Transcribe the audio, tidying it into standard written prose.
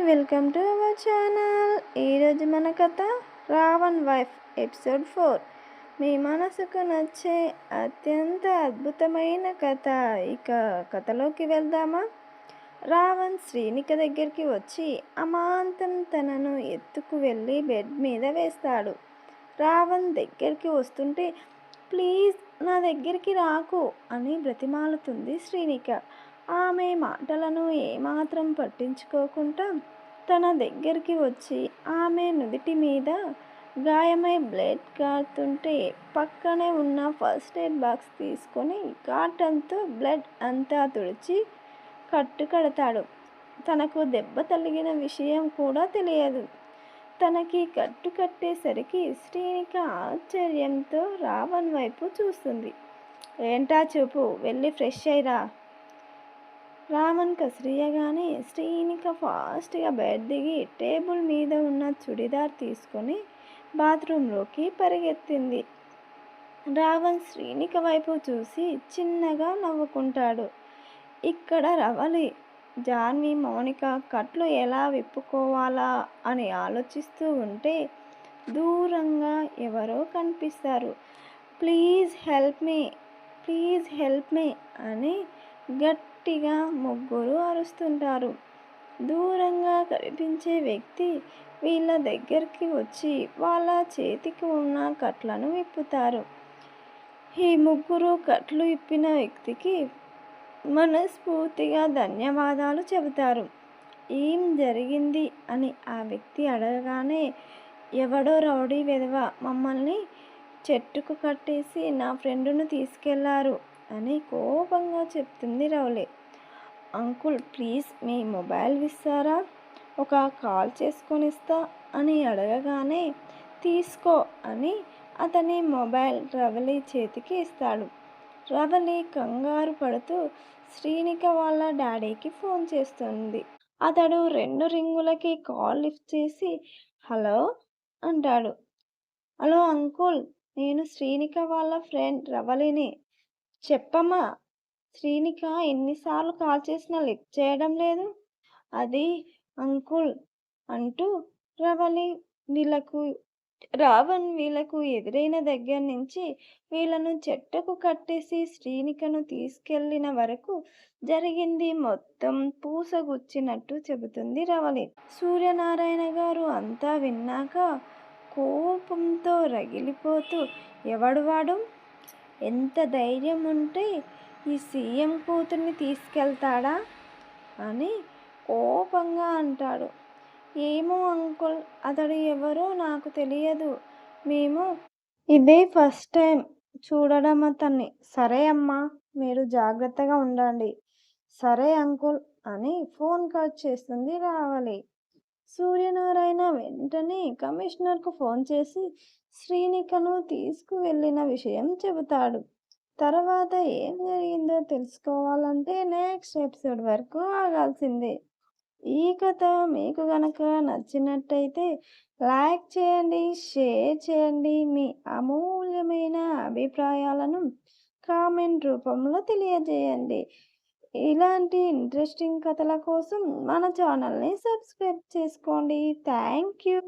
Welcome to our channel. ఈరోజు మన కథ రావణ్ వైఫ్ ఎపిసోడ్ 4. మీ మనసుకు నచ్చే అత్యంత అద్భుతమైన కథ. ఇక కథలోకి వెళ్దామా? రావణ్ శ్రీనిక దగ్గరికి వచ్చి అమాంతం తనను ఎత్తుకు వెళ్ళి బెడ్ మీద వేస్తాడు. రావణ్ దగ్గరికి వస్తుంటే ప్లీజ్ నా దగ్గరికి రాకు అని బ్రతిమాలుతుంది శ్రీనిక. ఆమె మాటలను ఏమాత్రం పట్టించుకోకుండా తన దగ్గరికి వచ్చి ఆమె నుదిటి మీద గాయమై బ్లడ్ కారుతుంటే పక్కనే ఉన్న ఫస్ట్ ఎయిడ్ బాక్స్ తీసుకొని కాటన్తో బ్లడ్ అంతా తుడిచి కట్టు కడతాడు. తనకు దెబ్బ తగిలిన విషయం కూడా తెలియదు. తనకి కట్టు కట్టేసరికి శ్రీనిక ఆశ్చర్యంతో రావణ్ వైపు చూస్తుంది. ఏంటా చూపు, వెళ్ళి ఫ్రెష్ అయ్యిరా. రావణ్ కసిరియగానే శ్రీనిక ఫాస్ట్గా బెడ్ దిగి టేబుల్ మీద ఉన్న చుడిదార్ తీసుకొని బాత్రూంలోకి పరిగెత్తింది. రావణ్ శ్రీనిక వైపు చూసి చిన్నగా నవ్వుకుంటాడు. ఇక్కడ రవలి, జాన్వి, మౌనిక కట్లు ఎలా విప్పుకోవాలా అని ఆలోచిస్తూ ఉంటే దూరంగా ఎవరో కనిపిస్తారు. Please help me, please help me అని గట్టిగా ముగ్గురు అరుస్తుంటారు. దూరంగా కనిపించే వ్యక్తి వీళ్ళ దగ్గరికి వచ్చి వాళ్ళ చేతికి ఉన్న కట్లను విప్పుతారు. ఈ ముగ్గురు కట్లు విప్పిన వ్యక్తికి మనస్ఫూర్తిగా ధన్యవాదాలు చెబుతారు. ఏం జరిగింది అని ఆ వ్యక్తి అడగగానే ఎవడో రౌడీ వెధవ మమ్మల్ని చెట్టుకు కట్టేసి నా ఫ్రెండును తీసుకెళ్లారు అని కోపంగా చెప్తుంది Rowley. Uncle please me mobile ఇస్తారా, ఒక కాల్ చేసుకొని ఇస్తా అని అడగగానే తీసుకో అని అతని మొబైల్ రవలి చేతికి ఇస్తాడు. రవలి కంగారు పడుతూ శ్రీనిక వాళ్ళ డాడీకి ఫోన్ చేస్తుంది. అతడు 2 రింగులకి కాల్ లిఫ్ట్ చేసి హలో అంటాడు. హలో అంకుల్, నేను శ్రీనిక వాళ్ళ ఫ్రెండ్ రవలిని. చెప్పమ్మా. శ్రీనిక ఎన్నిసార్లు కాల్ చేసినా లిఫ్ట్ చేయడం లేదు. అది అంకుల్ అంటూ రావణ్ వీళ్ళకు ఎదురైన దగ్గర నుంచి వీళ్ళను చెట్టుకు కట్టేసి శ్రీనికను తీసుకెళ్లిన వరకు జరిగింది మొత్తం పూసగుచ్చినట్టు చెబుతుంది రవలి. సూర్యనారాయణ గారు అంతా విన్నాక కోపంతో రగిలిపోతూ ఎవడు వాడు, ఎంత ధైర్యం ఉంటే ఈ సీఎం కూతుర్ని తీసుకెళ్తాడా అని కోపంగా అంటాడు. ఏమో అంకుల్, అతడు ఎవరో నాకు తెలియదు, మేము ఇదే ఫస్ట్ టైం చూడడం అతన్ని. సరే అమ్మా, మీరు జాగ్రత్తగా ఉండండి. సరే అంకుల్ అని ఫోన్ కట్ చేస్తుంది రావాలి. సూర్యనారాయణ వెంటనే కమిషనర్కు ఫోన్ చేసి శ్రీనికను తీసుకువెళ్ళిన విషయం చెబుతాడు. తర్వాత ఏం జరిగిందో తెలుసుకోవాలంటే నెక్స్ట్ ఎపిసోడ్ వరకు ఆగాల్సిందే. ఈ కథ మీకు గనక నచ్చినట్టయితే లైక్ చేయండి, షేర్ చేయండి. మీ అమూల్యమైన అభిప్రాయాలను కామెంట్ రూపంలో తెలియజేయండి. ఇలాంటి ఇంట్రెస్టింగ్ కథల కోసం మన ఛానల్ని సబ్స్క్రైబ్ చేసుకోండి. Thank you.